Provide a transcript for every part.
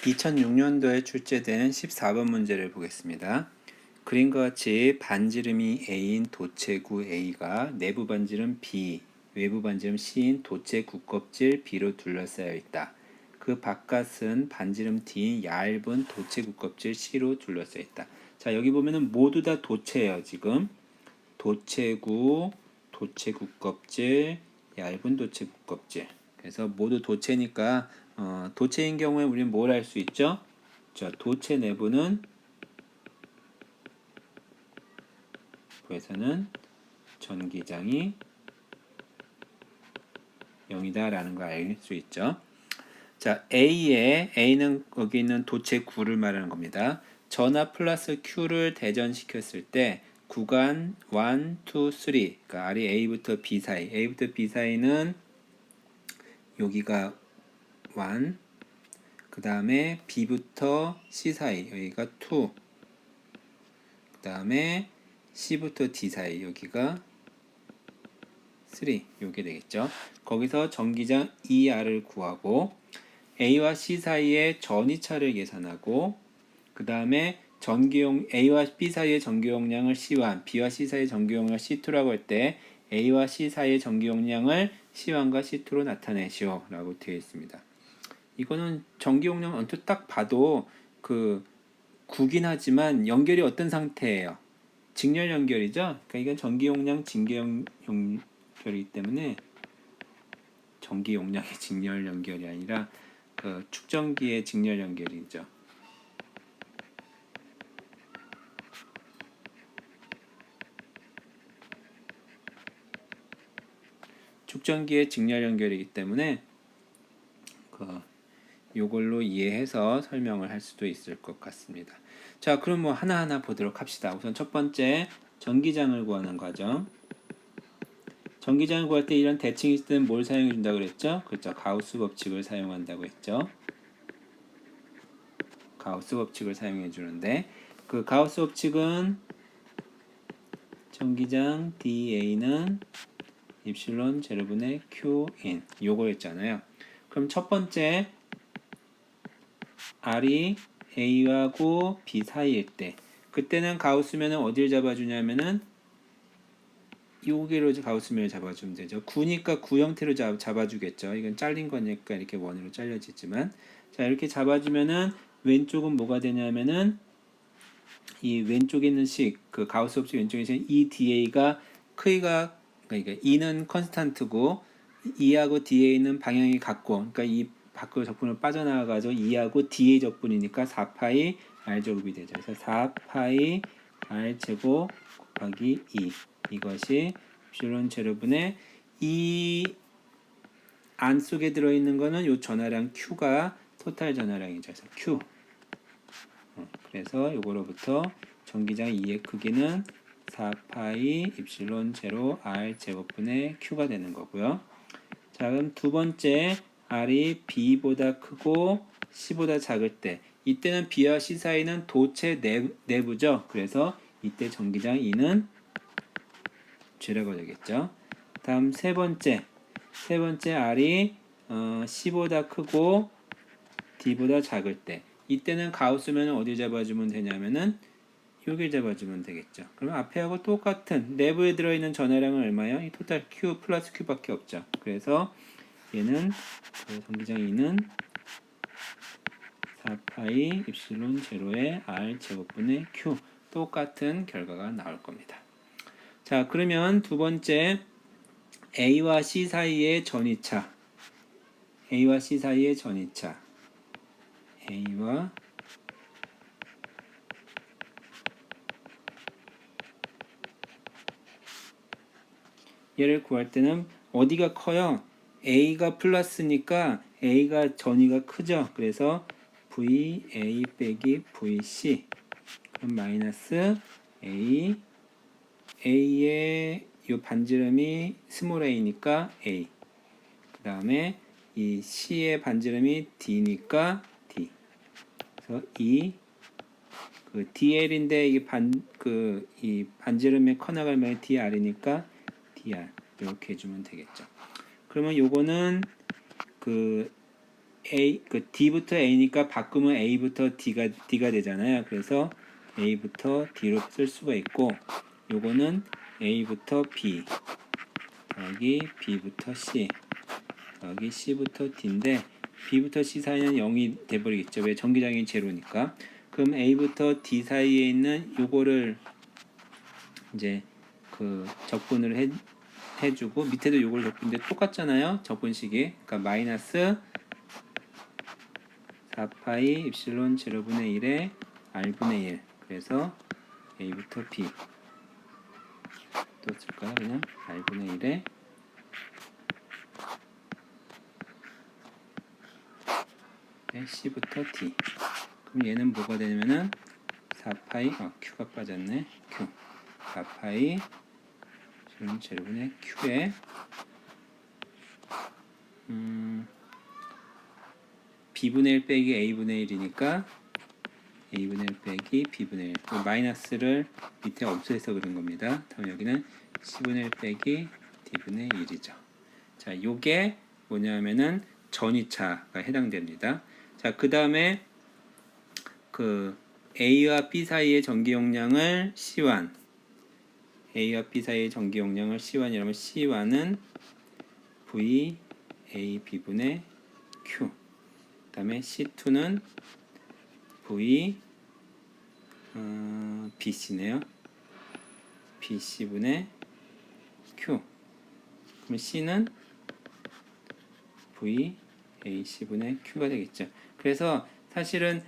2006년도에 출제된 14번 문제를 보겠습니다. 그림과 같이 반지름이 A인 도체구 A가 내부 반지름 B, 외부 반지름 C인 도체 구껍질 B로 둘러싸여 있다. 그 바깥은 반지름 D인 얇은 도체 구껍질 C로 둘러싸여 있다. 자, 여기 보면은 모두 다 도체예요, 지금. 도체구, 도체 구껍질, 얇은 도체 구껍질. 그래서 모두 도체니까 도체인 경우에 우리는 뭘 할 수 있죠? 자, 도체 내부는 에서는 전기장이 0이다 라는 걸 알 수 있죠. 자, A는 거기 있는 도체구를 말하는 겁니다. 전압 플러스 Q를 대전시켰을 때 구간 1, 2, 3, 그러니까 R이 A부터 B 사이는 여기가 1, 그 다음에 B부터 C 사이, 여기가 2, 그 다음에 C부터 D 사이, 여기가 3, 요게 되겠죠. 거기서 전기장 ER을 구하고 A와 C 사이의 전이차를 계산하고 그 다음에 A와 B 사이의 전기용량을 C1, B와 C 사이의 전기용량을 C2라고 할 때 A와 C 사이의 전기용량을 C1과 C2로 나타내시오 라고 되어 있습니다. 이거는 전기용량 언뜻 딱 봐도 구긴 하지만 연결이 어떤 상태예요? 직렬 연결이죠? 그러니까 이건 전기용량, 직렬 연결이기 때문에 전기 용량의 직렬 연결이 아니라 축전기의 직렬 연결이죠. 축전기의 직렬 연결이기 때문에 요걸로 이해해서 설명을 할 수도 있을 것 같습니다. 자, 그럼 뭐 하나하나 보도록 합시다. 우선 첫 번째 전기장을 구하는 과정. 전기장을 구할 때 이런 대칭이 있을 때는 뭘 사용해 준다고 그랬죠? 그렇죠. 가우스 법칙을 사용한다고 했죠. 가우스 법칙을 사용해 주는데 그 가우스 법칙은 전기장 DA는 입실론 제로분의 Q인 요거였잖아요. 그럼 첫 번째 R이 A하고 B 사이일 때 그때는 가우스면은 어디를 잡아주냐면은 여기로 가우스면을 잡아주면 되죠. 구니까 구 형태로 잡아주겠죠. 이건 잘린 거니까 이렇게 원으로 잘려지지만 자 이렇게 잡아주면은 왼쪽은 뭐가 되냐면은 이 왼쪽에 있는 그 가우스 법칙 왼쪽에 있는 이 DA가 크기가 그러니까 E는 컨스탄트고 E하고 DA는 방향이 같고 그러니까 이 밖으로 적분을 빠져나가가지고 E하고 DA 적분이니까 4파이 R 제곱이 되죠. 그래서 4파이 R 제곱 곱하기 2 이것이 엡실론 제로분의 이 안속에 들어있는 거는 요 전하량 Q가 토탈 전하량이죠. 그래서 Q 그래서 요거로부터 전기장 2의 크기는 4파이 입실론 제로 R 제곱분의 Q가 되는 거고요. 자, 그럼 두 번째 R이 B보다 크고 C보다 작을 때 이때는 B와 C 사이는 도체 내부죠. 그래서 이때 전기장 2는 G라고 되겠죠. 다음 세 번째 R이 C보다 크고 D보다 작을 때 이때는 가우스면 어디 잡아주면 되냐면은 여길 잡아주면 되겠죠. 그럼 앞에하고 똑같은 내부에 들어있는 전하량은 얼마예요? 이 토탈 Q 플러스 Q밖에 없죠. 그래서 얘는 전기장 2는 4파이 입실론 제로의 R 제곱분의 Q 똑같은 결과가 나올 겁니다. 자, 그러면 두 번째 A와 C 사이의 전이차 A와 C 사이의 전이차 A와 얘를 구할 때는 어디가 커요? A가 플러스니까 A가 전위가 크죠. 그래서 VA 빼기 VC 그럼 마이너스 A의 이 반지름이 스몰 a니까 A 그 다음에 이 C의 반지름이 D니까 D 그래서 DL인데 이게 이 반지름의 커나갈 면이 DR이니까 DR 이렇게 해주면 되겠죠. 그러면 요거는 D부터 A니까 바꾸면 A부터 D가 되잖아요. 그래서 A부터 D로 쓸 수가 있고, 요거는 A부터 B 더하기 B부터 C 더하기 C부터 D인데, B부터 C 사이는 0이 돼버리겠죠. 왜? 전기장이 제로니까. 그럼 A부터 D 사이에 있는 요거를 이제 적분을 해주고, 밑에도 요걸 적분인데 똑같잖아요. 적분식이. 그러니까 마이너스 4파이 입실론 제로분의 1에 R분의 1. 그래서 A부터 B 또 쓸까요? 그냥 R분의 1에 C부터 D. 그럼 얘는 뭐가 되냐면은 4파이 Q가 빠졌네. Q 4파이 입실론 제로분의 Q에 B분의 1 빼기 A분의 1이니까 A분의 1 빼기 B분의 1. 마이너스를 밑에 없애서 그런 겁니다. 다음 여기는 C분의 1 빼기 D분의 1이죠. 자, 요게 뭐냐면은 전위차가 해당됩니다. 자, 그 다음에 A와 B 사이의 전기 용량을 C1, A와 B 사이의 전기 용량을 C1이라면 C1은 V A B분의 Q. 그 다음에 C2는 V BC네요. BC분의 Q. 그럼 C는 V AC분의 Q가 되겠죠. 그래서 사실은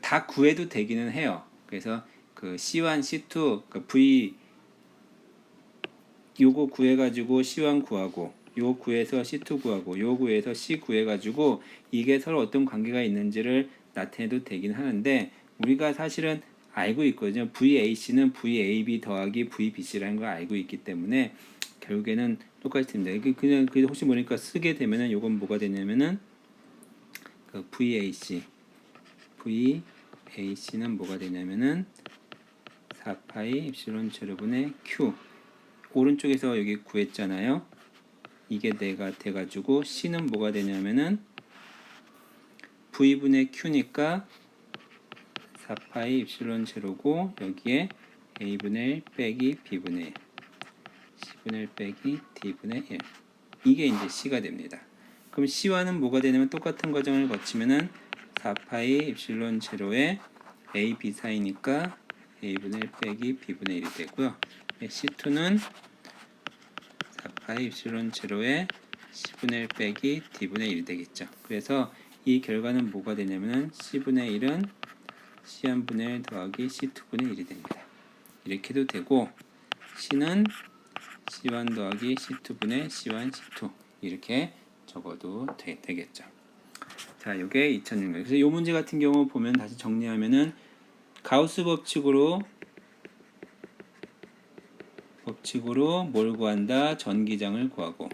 다 구해도 되기는 해요. 그래서 C1, C2, V 요거 구해가지고 C1 구하고, 요 구해서 C2 구하고, 요 구해서 C 구해가지고 이게 서로 어떤 관계가 있는지를 나타내도 되긴 하는데, 우리가 사실은 알고 있거든요. VAC는 VAB 더하기 VBC라는 걸 알고 있기 때문에 결국에는 똑같이 됩니다. 그냥 혹시 모르니까 쓰게 되면은 요건 뭐가 되냐면은 VAC는 뭐가 되냐면은 4파이 입실론 제로분의 Q. 오른쪽에서 여기 구했잖아요. 이게 내가 돼가지고 C는 뭐가 되냐면은 V분의 Q니까 4파이 입실론 제로고, 여기에 A분의 1 빼기 B분의 1, C분의 1 빼기 D분의 1. 이게 이제 C가 됩니다. 그럼 C와는 뭐가 되냐면 똑같은 과정을 거치면은 4파이 입실론 제로에 A, B 사이니까 A분의 1 빼기 B분의 1이 되고요. C2는 4파이 입실론 제로에 C분의 1 빼기 D분의 1이 되겠죠. 그래서 이 결과는 뭐가 되냐면은 C분의 1은 C1분의 1 더하기 C2분의 1이 됩니다. 이렇게 해도 되고, C는 C1 더하기 C2분의 C1, C2 이렇게 적어도 되겠죠. 자, 이게 2006년. 그래서 이 문제 같은 경우 보면 다시 정리하면은 가우스 법칙으로 뭘 구한다? 전기장을 구하고,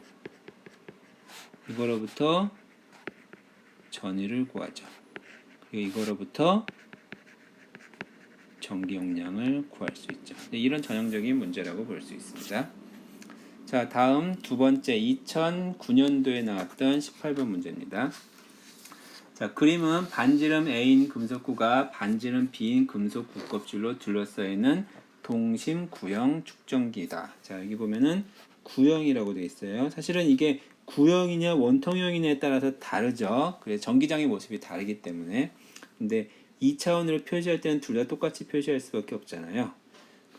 이거로부터 전위를 구하죠. 그리고 이거로부터 전기 용량을 구할 수 있죠. 이런 전형적인 문제라고 볼 수 있습니다. 자, 다음 두 번째 2009년도에 나왔던 18번 문제입니다. 자, 그림은 반지름 A인 금속구가 반지름 B인 금속 구껍질로 둘러싸여 있는 동심 구형 축전기다. 자, 여기 보면은 구형이라고 되어 있어요. 사실은 이게 구형이냐 원통형이냐에 따라서 다르죠. 그래서 전기장의 모습이 다르기 때문에. 근데 2차원으로 표시할 때는 둘 다 똑같이 표시할 수밖에 없잖아요.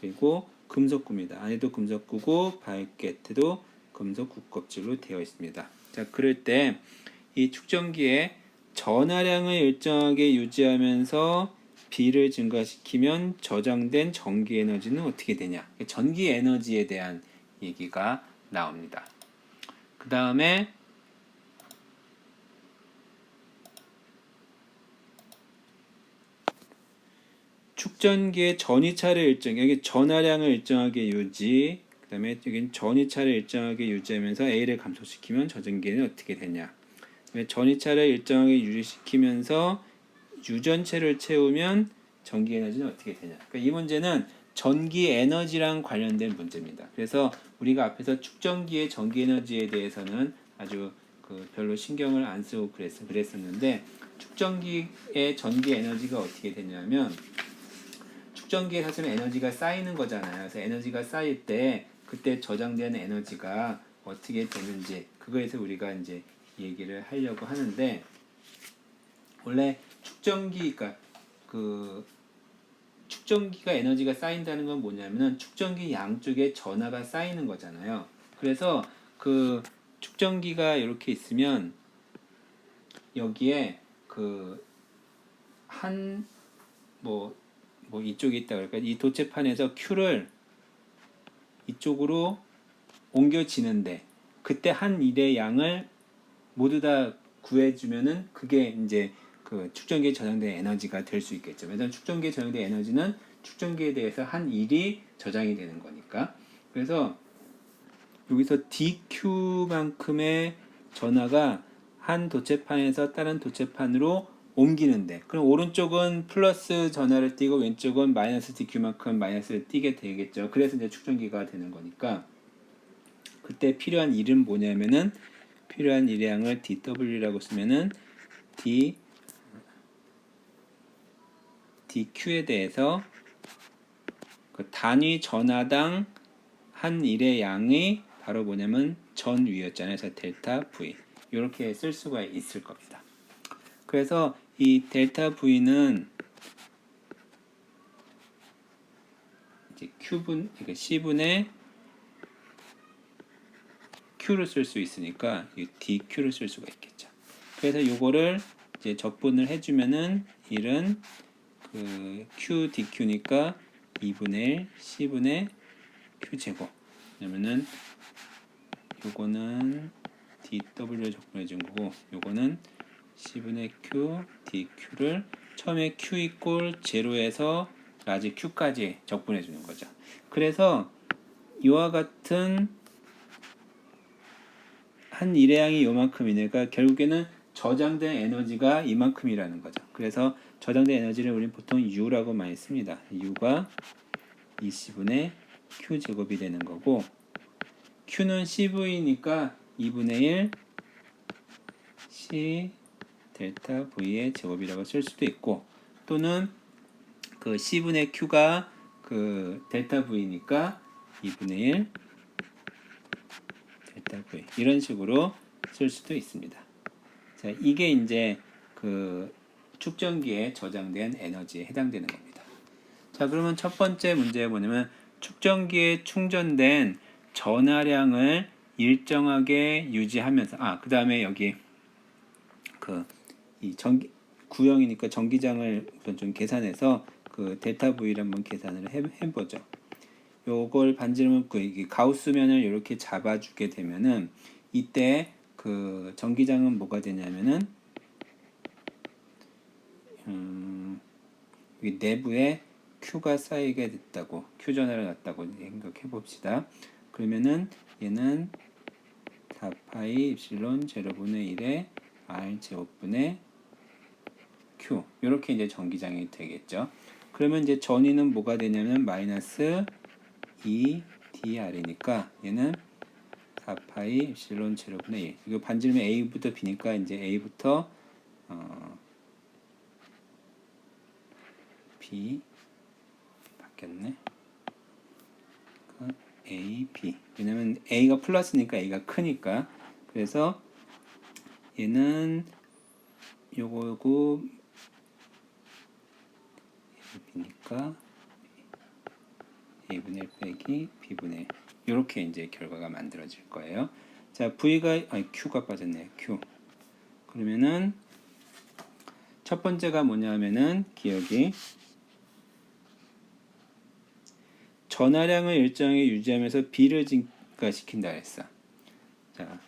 그리고 금속구입니다. 안에도 금속구고 바깥에도 금속 구껍질로 되어 있습니다. 자, 그럴 때 이 축전기에 전하량을 일정하게 유지하면서 B를 증가시키면 저장된 전기 에너지는 어떻게 되냐? 전기 에너지에 대한 얘기가 나옵니다. 그 다음에 축전기의 전위차를 여기 전하량을 일정하게 유지, 그 다음에 여기 전위차를 일정하게 유지하면서 A를 감소시키면 저전기는 어떻게 되냐? 전위차를 일정하게 유지시키면서 유전체를 채우면 전기 에너지는 어떻게 되냐? 그러니까 이 문제는 전기 에너지랑 관련된 문제입니다. 그래서 우리가 앞에서 축전기의 전기 에너지에 대해서는 아주 별로 신경을 안 쓰고 그랬었는데 축전기의 전기 에너지가 어떻게 되냐면 축전기에 사실은 에너지가 쌓이는 거잖아요. 그래서 에너지가 쌓일 때 그때 저장된 에너지가 어떻게 되는지 그거에서 우리가 이제 얘기를 하려고 하는데 원래 축전기가 축전기가 에너지가 쌓인다는 건 뭐냐면은 축전기 양쪽에 전하가 쌓이는 거잖아요. 그래서 축전기가 이렇게 있으면 여기에 이쪽에 있다 그러니까 이 도체판에서 Q를 이쪽으로 옮겨지는데 그때 한 일의 양을 모두 다 구해주면은 그게 이제 축전기에 저장된 에너지가 될 수 있겠죠. 왜냐하면 축전기에 저장된 에너지는 축전기에 대해서 한 일이 저장이 되는 거니까. 그래서 여기서 dq만큼의 전하가 한 도체판에서 다른 도체판으로 옮기는데 그럼 오른쪽은 플러스 전하를 띄고 왼쪽은 마이너스 dq만큼 마이너스를 띄게 되겠죠. 그래서 이제 축전기가 되는 거니까 그때 필요한 일은 뭐냐면은 필요한 일량을 dw라고 쓰면은 dq에 대해서 단위 전하당 한 일의 양이 바로 뭐냐면 전위였잖아요. 그래서 델타 V 이렇게 쓸 수가 있을 겁니다. 그래서 이 델타 V는 이제 C분의 Q를 쓸 수 있으니까 dQ를 쓸 수가 있겠죠. 그래서 이거를 이제 적분을 해주면은 1은 Q dQ니까 2분의 1 C분의 Q 제곱. 그러면은 요거는 dW 적분해 준 거고 요거는 C분의 Q dQ를 처음에 Q 이꼴 제로에서 라지 Q까지 적분해 주는 거죠. 그래서 이와 같은 한 일의 양이 요만큼이니까 결국에는 저장된 에너지가 이만큼이라는 거죠. 그래서 저장된 에너지를 우리는 보통 U라고 많이 씁니다. U가 20분의 Q 제곱이 되는 거고 Q는 CV니까 2분의 1 C 델타 V의 제곱이라고 쓸 수도 있고 또는 C분의 Q가 델타 V니까 2분의 1 델타 V 이런 식으로 쓸 수도 있습니다. 자, 이게 이제 축전기에 저장된 에너지에 해당되는 겁니다. 자, 그러면 첫 번째 문제 뭐냐면 축전기에 충전된 전하량을 일정하게 유지하면서 그 다음에 여기 이 구형이니까 전기장을 우선 좀 계산해서 델타 V를 한번 계산을 해보죠. 요걸 반지름은 가우스면을 이렇게 잡아주게 되면은 이때 전기장은 뭐가 되냐면은 여기 내부에 Q가 쌓이게 됐다고 Q 전하를 놨다고 생각해 봅시다. 그러면은 얘는 4파이 입실론 제로분의 1에 R 제곱분의 Q 이렇게 이제 전기장이 되겠죠. 그러면 이제 전위는 뭐가 되냐면 마이너스 2dr이니까 얘는 4파이 입실론 제로분의 1 이거 반지름이 A부터 B니까 이제 A부터 B 바뀌었네. A, B 왜냐면 A가 플러스니까 A가 크니까 그래서 얘는 요거고 B니까 A분의 1 빼기 B분의 1 이렇게 이제 결과가 만들어질 거예요. 자, Q가 빠졌네요. Q. 그러면은 첫 번째가 뭐냐면은 기억이 전하량을 일정하게 유지하면서 B를 증가시킨다 했어. 자,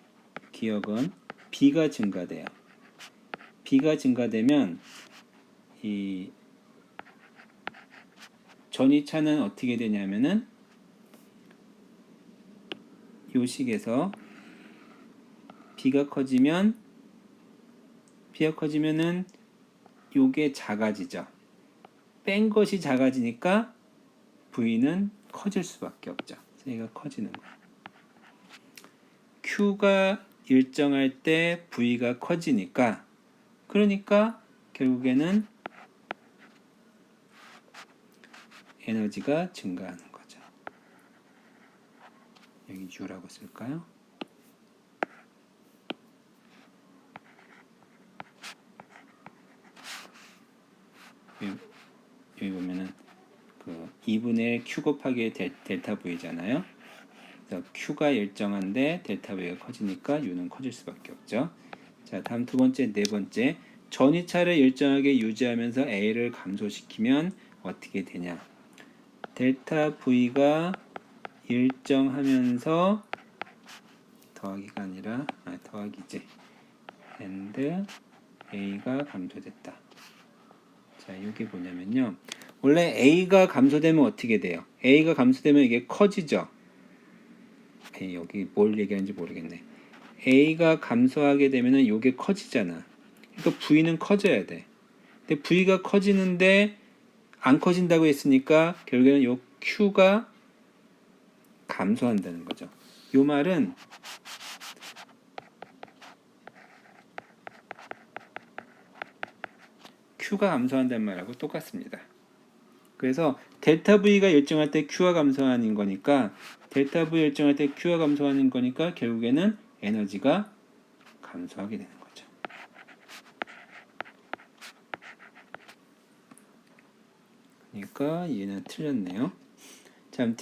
기억은 B가 증가돼요. B가 증가되면 이 전위차는 어떻게 되냐면은 요 식에서 B가 커지면은 요게 작아지죠. 뺀 것이 작아지니까 V는 커질 수밖에 없죠. 그래서 얘가 커지는 거예요. Q가 일정할 때 V가 커지니까 그러니까 결국에는 에너지가 증가하는 거죠. 여기 U라고 쓸까요? 여기 보면은 그 2분의 1 Q 곱하기 델타 V잖아요. 그래서 Q가 일정한데 델타 V가 커지니까 U는 커질 수밖에 없죠. 자, 다음 두 번째, 네 번째. 전이차를 일정하게 유지하면서 A를 감소시키면 어떻게 되냐? 델타 V가 일정하면서 더하기가 아니라 더하기지. and A가 감소됐다. 자, 이게 뭐냐면요. 원래 A가 감소되면 어떻게 돼요? A가 감소되면 이게 커지죠. 여기 뭘 얘기하는지 모르겠네. A가 감소하게 되면은 이게 커지잖아. 그러니까 V는 커져야 돼. 근데 V가 커지는데 안 커진다고 했으니까 결국에는 요 Q가 감소한다는 거죠. 요 말은 Q가 감소한다는 말하고 똑같습니다. 그래서 델타 V가 일정할 때 Q가 감소하는 거니까 델타 V 일정할 때 Q가 감소하는 거니까 결국에는 에너지가 감소하게 되는 거죠. 그러니까 얘는 틀렸네요. 자,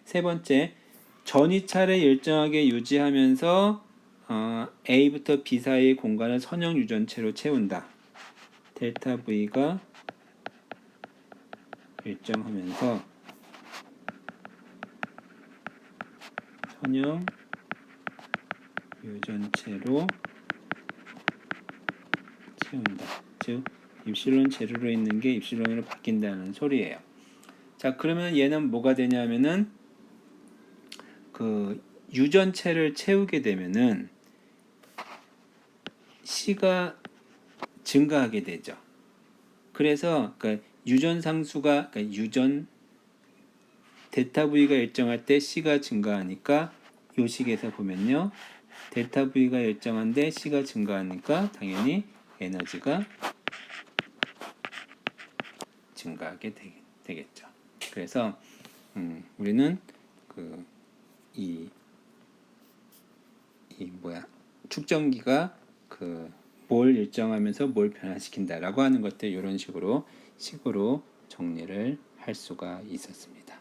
세 번째 전이차를 일정하게 유지하면서 A부터 B 사이의 공간을 선형 유전체로 채운다. 델타 V가 일정하면서 선형 유전체로 채운다. 즉 입실론 제로로 있는 게 입실론으로 바뀐다는 소리예요. 자, 그러면 얘는 뭐가 되냐면은 그 유전체를 채우게 되면은 C가 증가하게 되죠. 그래서 그러니까 유전 상수가 그러니까 유전 델타 V가 일정할 때 C가 증가하니까 요 식에서 보면요. 델타 V가 일정한데 C가 증가하니까 당연히 에너지가 증가하게 되겠죠. 그래서 우리는 이 축전기가 뭘 일정하면서 뭘 변화시킨다라고 하는 것들 이런 식으로 정리를 할 수가 있었습니다.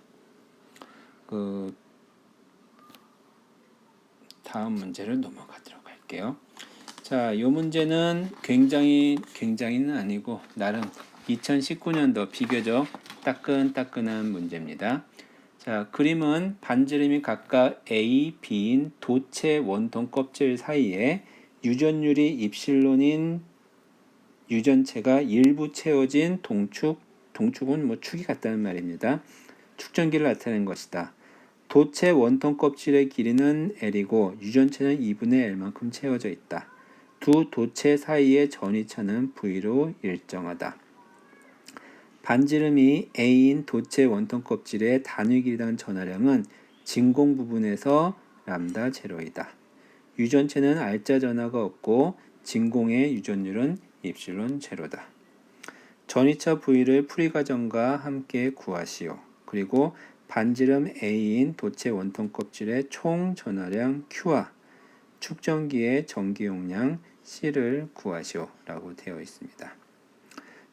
다음 문제를 넘어가도록 할게요. 자, 이 문제는 굉장히는 아니고 나름 2019년도 비교적 따끈따끈한 문제입니다. 자, 그림은 반지름이 각각 A, B인 도체 원통 껍질 사이에 유전율이 입실론인 유전체가 일부 채워진 동축은 축이 같다는 말입니다. 축전기를 나타낸 것이다. 도체 원통 껍질의 길이는 L이고 유전체는 2분의 L만큼 채워져 있다. 두 도체 사이의 전이차는 V로 일정하다. 반지름이 A인 도체 원통 껍질의 단위 길이당 전하량은 진공 부분에서 람다 제로이다. 유전체는 R자 전하가 없고 진공의 유전율은 입실론 제로다. 전이차 V를 풀이 과정과 함께 구하시오. 그리고 반지름 A인 도체 원통 껍질의 총 전하량 Q와 축전기의 전기 용량 C를 구하시오 라고 되어 있습니다.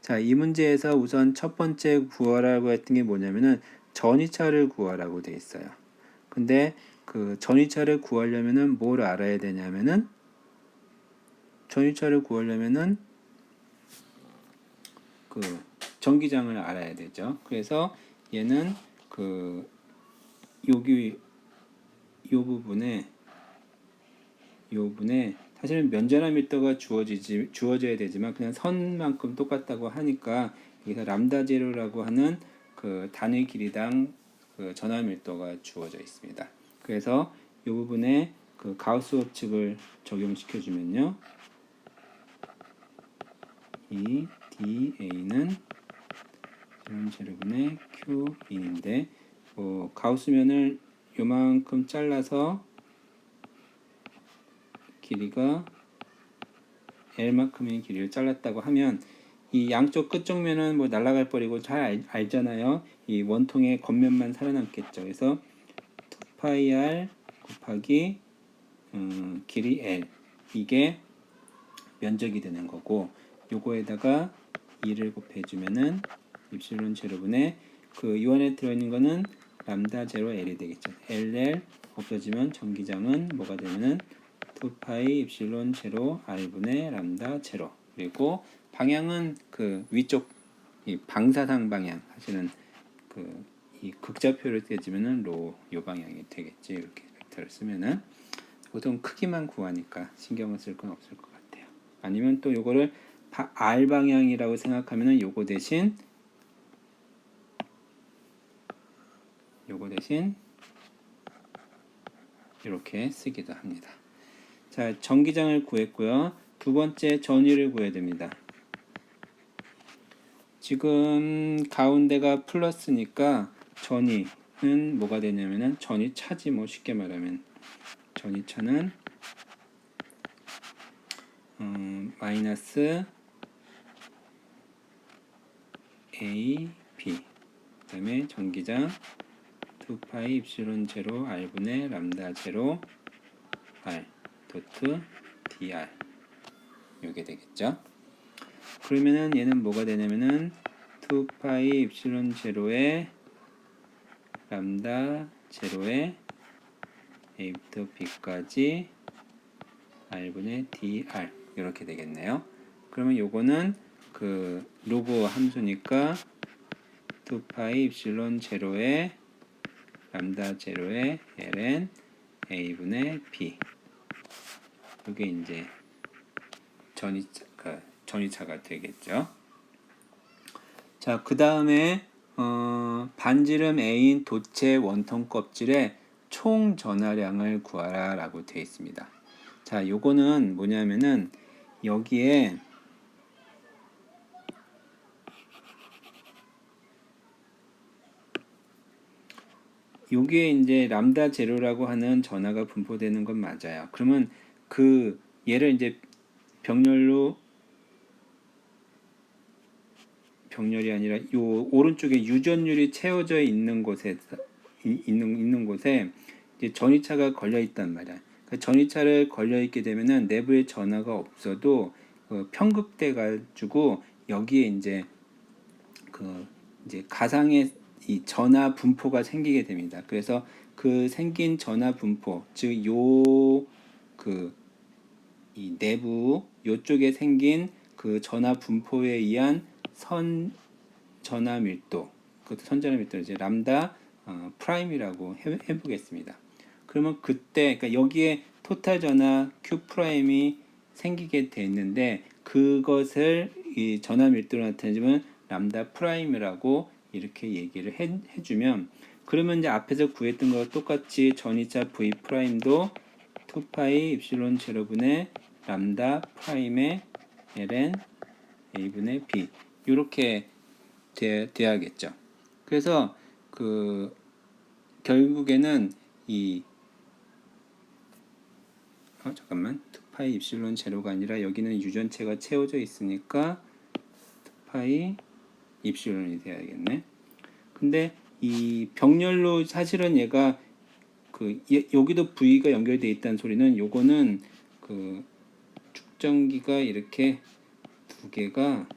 자, 이 문제에서 우선 첫 번째 구하라고 했던 게 뭐냐면은 전이차를 구하라고 되어 있어요. 근데 그 전이차를 구하려면은 뭘 알아야 되냐면은 전이차를 구하려면은 그 전기장을 알아야 되죠. 그래서 얘는 여기 요 부분에 사실은 면전화 밀도가 주어져야 되지만 그냥 선만큼 똑같다고 하니까 여기서 람다 제로라고 하는 그 단위 길이당 전화 밀도가 주어져 있습니다. 그래서 이 부분에 그 가우스 법칙을 적용시켜 주면요. 이 DA는 제로분의 Q인인데 가우스면을 요만큼 잘라서 길이가 L만큼의 길이를 잘랐다고 하면 이 양쪽 끝쪽면은 뭐 날아갈 뻔이고 잘 알잖아요. 이 원통의 겉면만 살아남겠죠. 그래서 2πr 곱하기 길이 L 이게 면적이 되는 거고, 요거에다가 2를 곱해주면은 입실론 제로분의 이 안에 들어있는 거는 람다 제로 L이 되겠죠. LL 없어지면 전기장은 뭐가 되면은 2파이 입실론 제로 R분의 람다 제로. 그리고 방향은 위쪽 이 방사상 방향, 사실은 이 극좌표를 떼주면은 요 방향이 되겠지. 이렇게 벡터를 쓰면은 보통 크기만 구하니까 신경을 쓸 건 없을 것 같아요. 아니면 또 요거를 R 방향이라고 생각하면은 요거 대신 이렇게 쓰기도 합니다. 자, 전기장을 구했고요. 두 번째 전위를 구해야 됩니다. 지금 가운데가 플러스니까 전위는 뭐가 되냐면은 전위차지, 뭐 쉽게 말하면 전위차는 마이너스 A, B 그 다음에 전기장 2파이 입실론 제로 R분의 람다 제로 R 도트 DR 이게 되겠죠. 그러면은 얘는 뭐가 되냐면은 2파이 입실론 제로에 람다 제로에 A부터 B까지 R분의 DR 이렇게 되겠네요. 그러면 요거는 로그 함수니까 2파이 입실론 제로에 람다 제로에 ln a분의 b 이게 이제 전위차가 되겠죠. 자, 그 다음에 반지름 a인 도체 원통 껍질의 총 전하량을 구하라 라고 되어 있습니다. 자, 요거는 뭐냐면은 여기에 요게 이제 람다 제로라고 하는 전하가 분포되는 건 맞아요. 그러면 얘를 이제 병렬이 아니라 요 오른쪽에 유전율이 채워져 있는 곳에 이제 전위차가 걸려 있단 말이야. 그러니까 전위차를 걸려 있게 되면은 내부에 전하가 없어도 편극돼 가지고 여기에 이제 가상의 이 전하 분포가 생기게 됩니다. 그래서 생긴 전하 분포, 즉 이 내부 요쪽에 생긴 전하 분포에 의한 선 전하 밀도, 그것도 선 전하 밀도를 이제 람다 프라임이라고 해보겠습니다. 그러면 그러니까 여기에 토탈 전하 Q 프라임이 생기게 됐는데 그것을 이 전하 밀도로 나타내주면 람다 프라임이라고 이렇게 얘기를 해주면, 그러면 이제 앞에서 구했던 거와 똑같이 전위차 V 프라임도 2파이 입실론 제로분의 람다 프라임의 ln a분의 b 이렇게 돼야겠죠. 그래서 결국에는 잠깐만, 2파이 입실론 제로가 아니라 여기는 유전체가 채워져 있으니까 2파이 입실론이 돼야겠네. 근데 이 병렬로 사실은 얘가 여기도 V가 연결되어 있다는 소리는 요거는 축전기가 이렇게 두 개가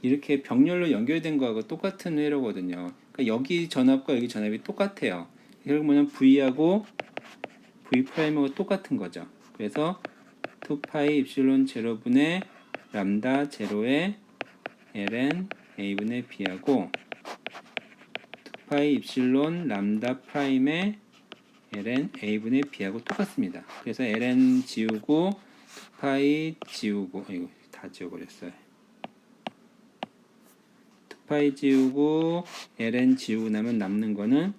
이렇게 병렬로 연결된 거하고 똑같은 회로거든요. 그러니까 여기 전압과 여기 전압이 똑같아요. 결국 뭐냐면 V하고 V 프라임하고 똑같은 거죠. 그래서 2파이 입실론 제로분의 람다 제로의 ln a분의 b하고 2파이 입실론 람다 프라임의 ln a분의 b하고 똑같습니다. 그래서 ln 지우고 2파이 지우고 이거 다 지워버렸어요. 2파이 지우고 ln 지우고 나면 남는 거는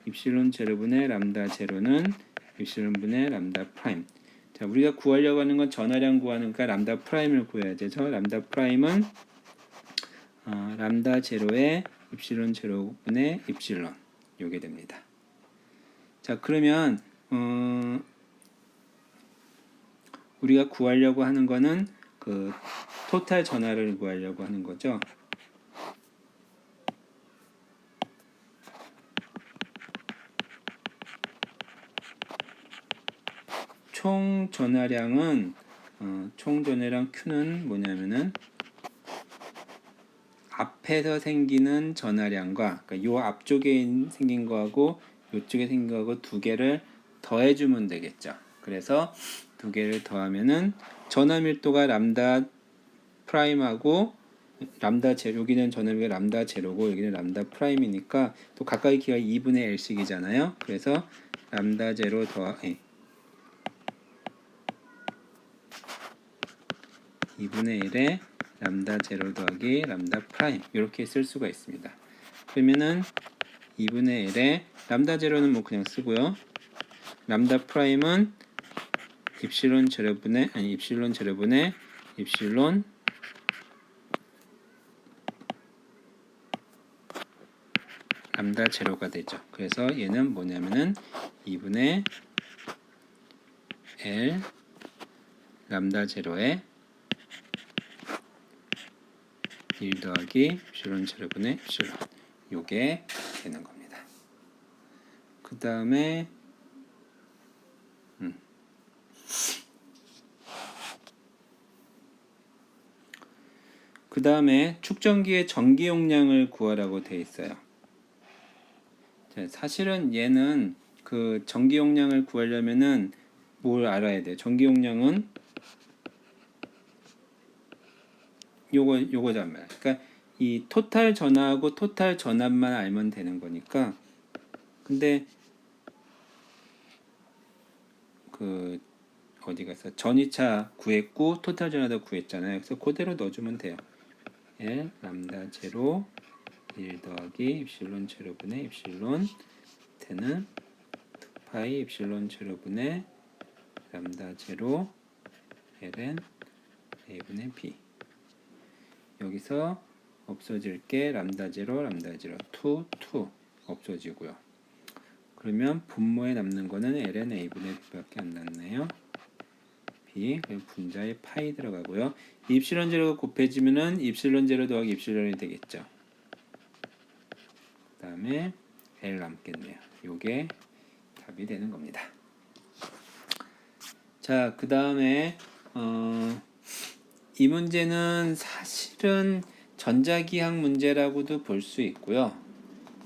입실론 제로분의 람다 제로는 입실론분의 람다 프라임. 자, 우리가 구하려고 하는 건 전하량 구하니까 람다 프라임을 구해야 되죠. 람다 프라임은 람다 제로의 입실론 제로분의 입실론 요게 됩니다. 자, 그러면 우리가 구하려고 하는 거는 그 토탈 전하를 구하려고 하는 거죠. 총 전하량은 총 전하량 Q는 뭐냐면은 앞에서 생기는 전하량과 그러니까 요 앞쪽에 생긴 거하고 요쪽에 생긴 거하고 두 개를 더해주면 되겠죠. 그래서 두 개를 더하면은 전하 밀도가 람다 프라임하고 람다 제로, 여기는 전압이 람다 제로고 여기는 람다 프라임이니까 또 가까이 키가 2분의 L씩이잖아요. 그래서 람다 제로 더 2분의 1에 람다 제로 더하기 람다 프라임 이렇게 쓸 수가 있습니다. 그러면은 2분의 1에 람다 제로는 뭐 그냥 쓰고요. 람다 프라임은 입실론 제로분의 입실론 제로분의 입실론 람다 제로가 되죠. 그래서 얘는 뭐냐면은 2분의 L 람다 제로에 1 더하기 입실론 제로분의 입실론 요게 되는 겁니다. 그 다음에 축전기의 전기 용량을 구하라고 되어 있어요. 자, 사실은 얘는 그 전기 용량을 구하려면은 뭘 알아야 돼요? 전기 용량은 요거잖아요. 그러니까 이 토탈 전압하고 토탈 전압만 알면 되는 거니까. 근데 그 어디 가서 전위차 구했고 토탈 전압도 구했잖아요. 그래서 그대로 넣어주면 돼요. L 람다 제로 1 더하기 입실론 제로분의 입실론 밑에는 파이 입실론 제로분의 람다 제로 ln a분의 b. 여기서 없어질 게 람다 제로 2 없어지고요. 그러면 분모에 남는 거는 ln a분의 b밖에 안 남네요. b 분자에 파이 들어가고요. 입실론 제로가 곱해지면은 입실론 제로 더하기 입실론이 되겠죠. 그 다음에 l 남겠네요. 요게 답이 되는 겁니다. 자, 그 다음에 이 문제는 사실은 전자기학 문제라고도 볼 수 있고요.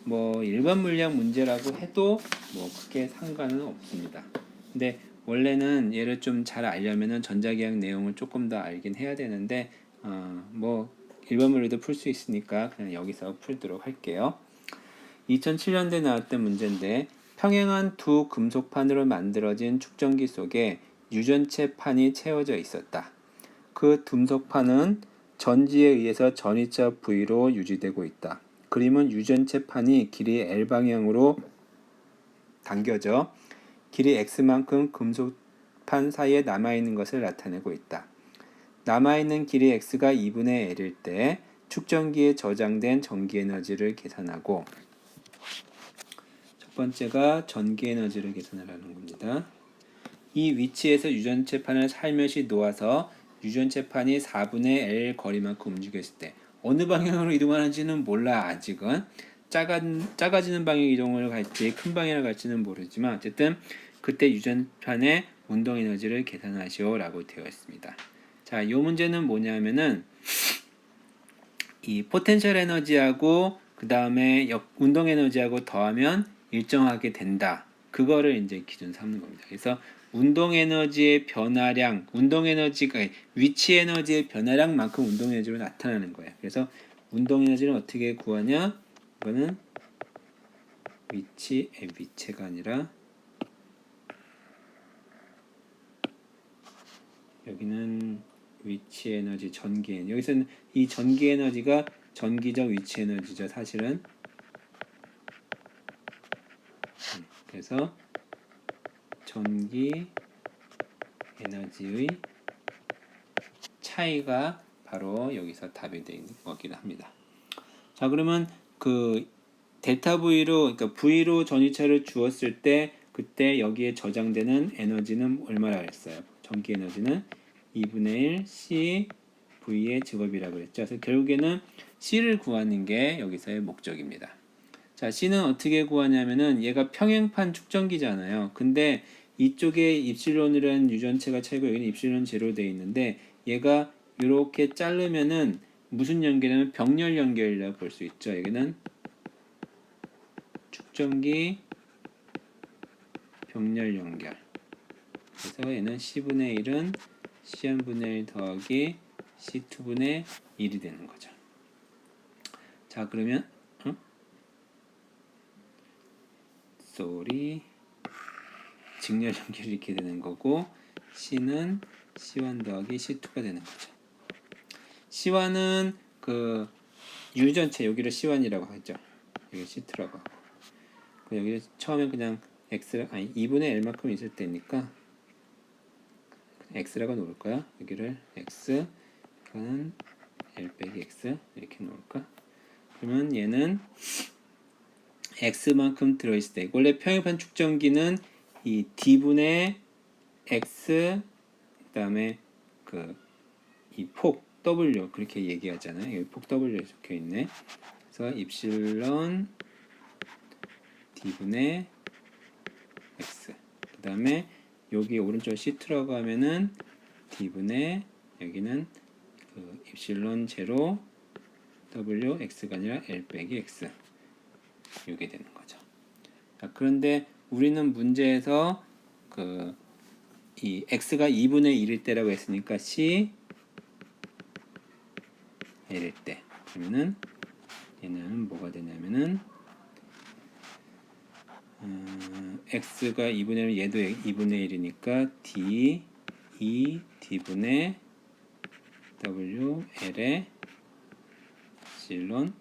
뭐 일반 물리학 문제라고 해도 뭐 크게 상관은 없습니다. 근데 원래는 얘를 좀 잘 알려면은 전자기학 내용을 조금 더 알긴 해야 되는데 뭐 일반 물리도 풀 수 있으니까 그냥 여기서 풀도록 할게요. 2007년도에 나왔던 문제인데 평행한 두 금속판으로 만들어진 축전기 속에 유전체 판이 채워져 있었다. 그 금속판은 전지에 의해서 전위차 V로 유지되고 있다. 그림은 유전체 판이 길이 L방향으로 당겨져 길이 X만큼 금속판 사이에 남아있는 것을 나타내고 있다. 남아있는 길이 X가 2분의 L일 때 축전기에 저장된 전기에너지를 계산하고 첫 번째가 전기에너지를 계산하라는 겁니다. 이 위치에서 유전체판을 살며시 놓아서 유전체판이 4분의 L 거리만큼 움직였을 때 어느 방향으로 이동하는지는 몰라. 아직은 작아지는 방향 이동을 갈지 큰 방향을 갈지는 모르지만 어쨌든 그때 유전판의 운동 에너지를 계산하시오 라고 되어 있습니다. 자, 이 문제는 뭐냐면은 이 포텐셜 에너지하고 그 다음에 운동 에너지하고 더하면 일정하게 된다. 그거를 이제 기준 삼는 겁니다. 그래서 운동 에너지의 변화량, 운동 에너지가 위치 에너지의 변화량만큼 운동 에너지로 나타나는 거예요. 그래서 운동 에너지는 어떻게 구하냐? 이거는 위치가 아니라 여기는 위치 에너지, 전기 에너지. 여기서는 이 전기 에너지가 전기적 위치 에너지죠, 사실은. 그래서 전기 에너지의 차이가 바로 여기서 답이 되는 거긴 합니다. 자, 그러면 그 델타 V로, 그러니까 V로 전위차를 주었을 때 그때 여기에 저장되는 에너지는 얼마라 그랬어요? 전기 에너지는 2분의 1 C V의 제곱이라고 그랬죠. 그래서 결국에는 C를 구하는 게 여기서의 목적입니다. 자, C는 어떻게 구하냐면은 얘가 평행판 축전기잖아요. 근데 이쪽에 입실론이라는 유전체가 차이고 여기는 입실론 제로 되어 있는데 얘가 이렇게 자르면은 무슨 연결이냐면 병렬 연결이라고 볼 수 있죠. 여기는 축전기 병렬 연결. 그래서 얘는 C분의 1은 C1분의 1 더하기 C2분의 1이 되는 거죠. 자, 그러면 직렬 연결이 이렇게 되는 거고 C는 C1 더하기 C2가 되는 거죠. C1은 그 유전체 여기를 C1이라고 하죠. 여기 C2라고 하고 여기 처음에 그냥 X 2분의 L만큼 있을 때니까 X라고 놓을까요? 여기를 X 그는 L 빼기 X 이렇게 놓을까? 그러면 얘는 X만큼 들어있을 때 원래 평행판 축전기는 이 D분의 X 그 다음에 이 폭 W 그렇게 얘기하잖아요. 여기 폭 W 적혀 있네. 그래서 입실론 D분의 X 그 다음에 여기 오른쪽 C2라고 하면은 D분의 여기는 입실론 제로 W X가 아니라 L 빼기 X 이게 되는 거죠. 자, 그런데 우리는 문제에서 이 x가 2분의 1일 때라고 했으니까 c l일 때 그러면은 얘는 뭐가 되냐면은 x가 2분의 1 얘도 2분의 1이니까 d 2 d분의 w l의 입실론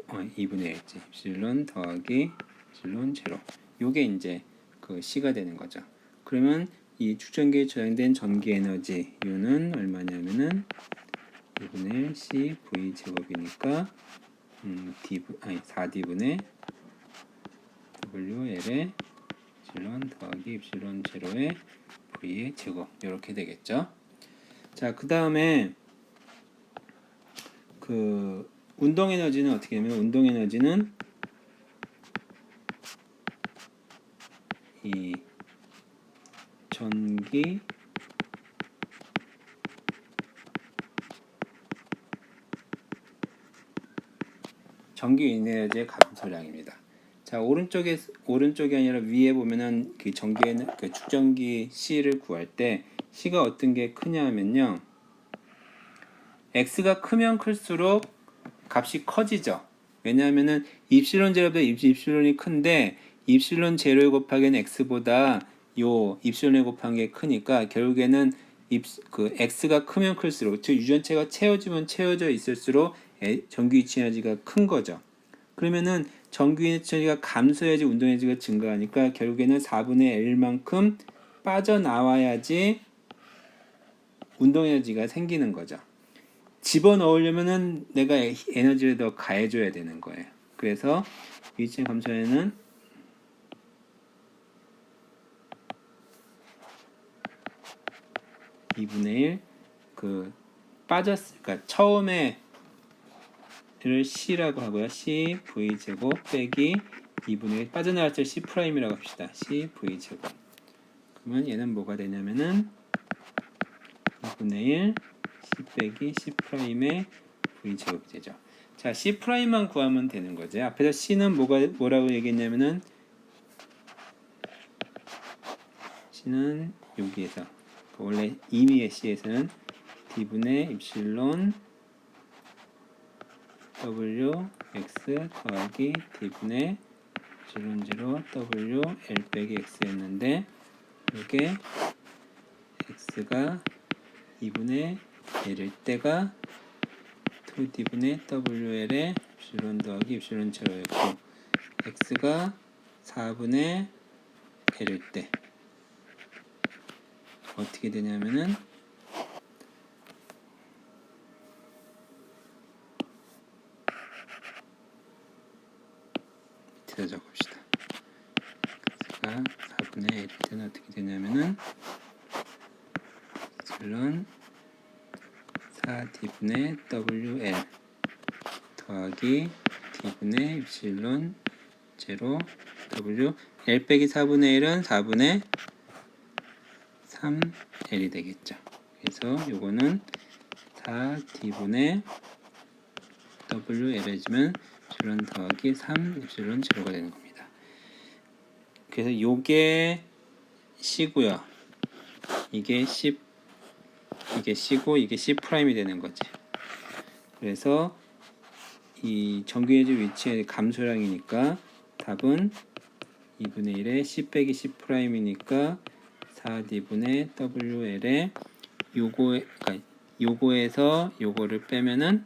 2분의 1지 입실론 더하기 입실론 제로 요게 이제 C가 되는 거죠. 그러면 이 축전기에 저장된 전기 에너지 U는 얼마냐면은 2분의 1 C V 제곱이니까 4D분의 W L의 입실론 더하기 입실론 제로의 V의 제곱 이렇게 되겠죠. 자, 그 다음에 운동 에너지는 어떻게 되냐면 운동 에너지는 이 전기 에너지의 감소량입니다. 자, 오른쪽이 아니라 위에 보면은 축전기 C를 구할 때 C가 어떤 게 크냐면요. X가 크면 클수록 값이 커지죠. 왜냐하면은 입실론 제로보다 입실론이 큰데 입실론 제로 곱하기는 X보다 요 입실론 곱한 게 크니까 결국에는 X가 크면 클수록 즉 유전체가 채워지면 채워져 있을수록 전기 위치 에너지가 큰 거죠. 그러면은 전기 위치 에너지가 감소해야지 운동 에너지가 증가하니까 결국에는 4분의 L만큼 빠져나와야지 운동 에너지가 생기는 거죠. 집어넣으려면은 내가 에너지를 더 가해줘야 되는 거예요. 그래서 위치 감소에는 (2분의 1) 빠졌으니까 처음에 를 C라고 하고요. C V 제곱 빼기 2분의 1 빠져나갈 때 C 프라임이라고 합시다. C V 제곱. 그러면 얘는 뭐가 되냐면은 2분의 1 C 빼기 C 프라임의 V 제곱이 되죠. 자, C 프라임만 구하면 되는 거죠. 앞에서 C는 뭐라고 얘기했냐면은 C는 여기에서 원래 임의의 C에서는 D분의 입실론 W X 더하기 D분의 입실론 0 W L 빼기 X였는데 이게 X가 2분의 L일 때가 2D분의 WL의 입실론 더하기 입실론 제로였고 X가 4분의 L일 때 어떻게 되냐면은 밑에다 적읍시다. 어떻게 되냐면은 epsilon 4d분의 WL 더하기 d분의 epsilon 0 W L 빼기 4분의 1은 4분의 3L이 되겠죠. 그래서 요거는 4d분의 WL 해주면 epsilon 더하기 3 epsilon 0가 되는 겁니다. 그래서 요게 C고요. 이게 C고 이게 C'이 되는 거지. 그래서 이 정규해주 위치의 감소량이니까 답은 2분의 1에 C 빼기 C'이니까 4D분의 WL에 그러니까 요거에서 요거를 빼면은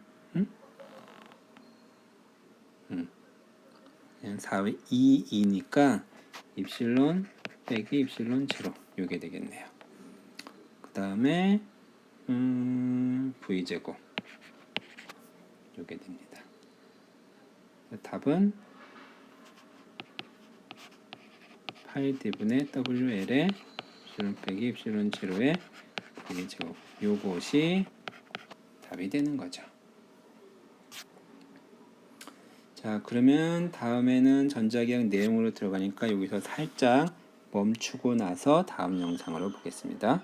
그냥 4의 2니까 입실론 빼기 입실론 0 요게 되겠네요. 그 다음에 V제곱 요게 됩니다. 답은 8D분의 WL에 입실론 빼기 입실론 0의 V제곱 요것이 답이 되는 거죠. 자, 그러면 다음에는 전자기학 내용으로 들어가니까 여기서 살짝 멈추고 나서 다음 영상으로 보겠습니다.